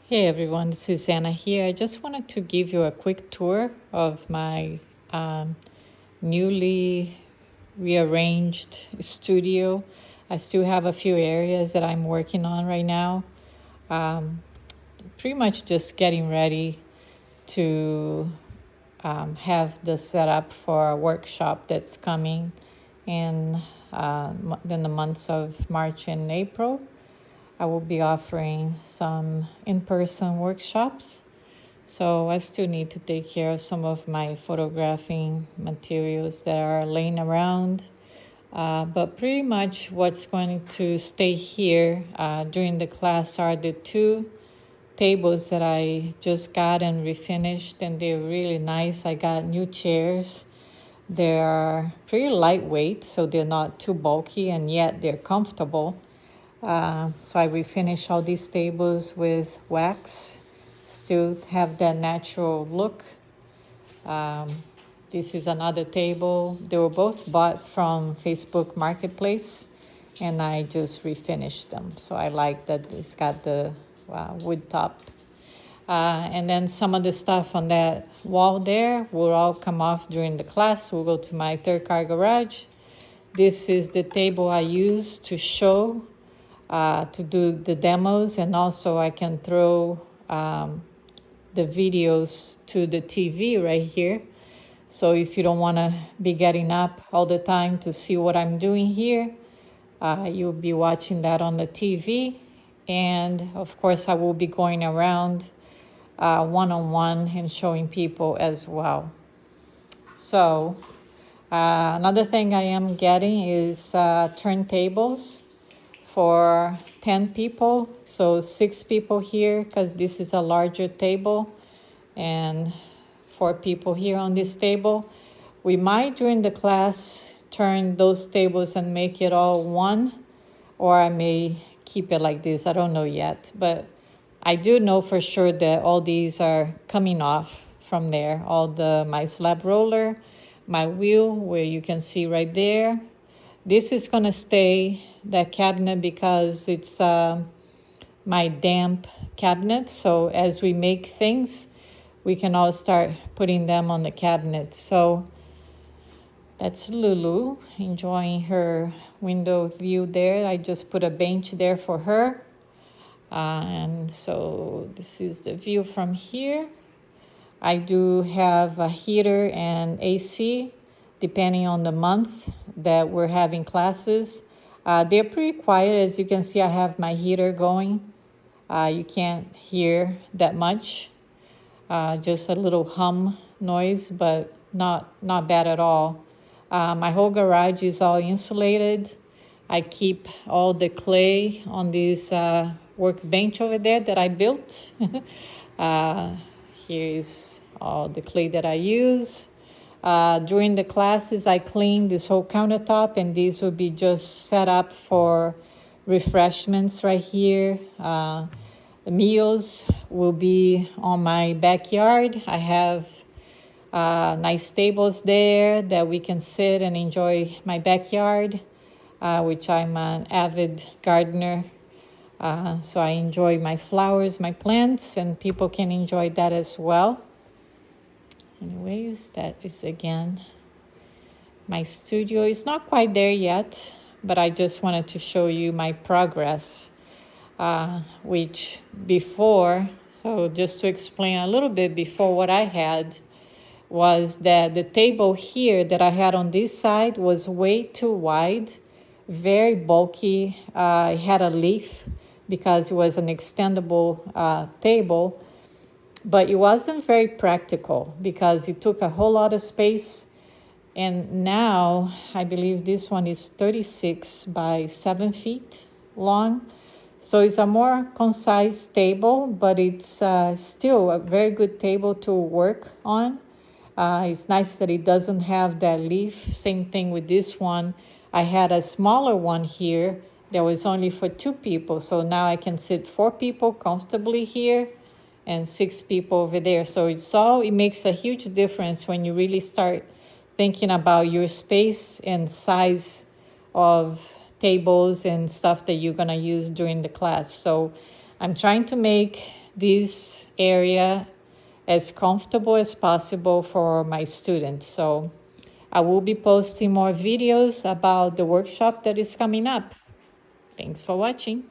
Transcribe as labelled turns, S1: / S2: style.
S1: Hey everyone, this is Anna here. I just wanted to give you a quick tour of my newly rearranged studio. I still have a few areas that I'm working on right now. Um, Pretty much just getting ready to have the setup for a workshop that's coming in, in the months of March and April. I will be offering some in-person workshops. So I still need to take care of some of my photographing materials that are laying around. But pretty much what's going to stay here during the class are the two tables that I just got and refinished, and they're really nice. I got new chairs. They're pretty lightweight, so they're not too bulky, and yet they're comfortable. So I refinish all these tables with wax, still have that natural look. Um, this is another table. They were both bought from Facebook Marketplace, and I just refinished them. So I like that it's got the wood top. And then some of the stuff on that wall there will all come off during the class. We'll go to my third car garage. This is the table I use to show, to do the demos, and also I can throw the videos to the TV right here. So if you don't want to be getting up all the time to see what I'm doing here, you'll be watching that on the TV. And of course, I will be going around one-on-one and showing people as well. So another thing I am getting is turntables for 10 people. So 6 people here because this is a larger table, and 4 people here on this table. We might during the class turn those tables and make it all one, or I may keep it like this. I don't know yet, but I do know for sure that all these are coming off from there. All my slab roller, my wheel, where you can see right there. This is gonna stay that cabinet because it's my damp cabinet. So as we make things, we can all start putting them on the cabinet. So that's Lulu enjoying her window view there. I just put a bench there for her. And so this is the view from here. I do have a heater and AC depending on the month that we're having classes. They're pretty quiet. As you can see, I have my heater going. You can't hear that much. Just a little hum noise, but not bad at all. My whole garage is all insulated. I keep all the clay on this workbench over there that I built. Here's all the clay that I use. During the classes, I clean this whole countertop, and these will be just set up for refreshments right here. The meals will be on my backyard. I have nice tables there that we can sit and enjoy my backyard, which I'm an avid gardener. So I enjoy my flowers, my plants, and people can enjoy that as well. Anyways, that is again my studio. It's not quite there yet, but I just wanted to show you my progress, which before, so just to explain a little bit before, what I had was that the table here that I had on this side was way too wide, very bulky. I had a leaf because it was an extendable table, but it wasn't very practical because it took a whole lot of space. And now I believe this one is 36 by 7 feet long. So it's a more concise table, but it's still a very good table to work on. It's nice that it doesn't have that leaf. Same thing with this one. I had a smaller one here that was only for 2 people. So now I can sit 4 people comfortably here and 6 people over there. So it makes a huge difference when you really start thinking about your space and size of tables and stuff that you're gonna use during the class. So I'm trying to make this area as comfortable as possible for my students. So I will be posting more videos about the workshop that is coming up. Thanks for watching.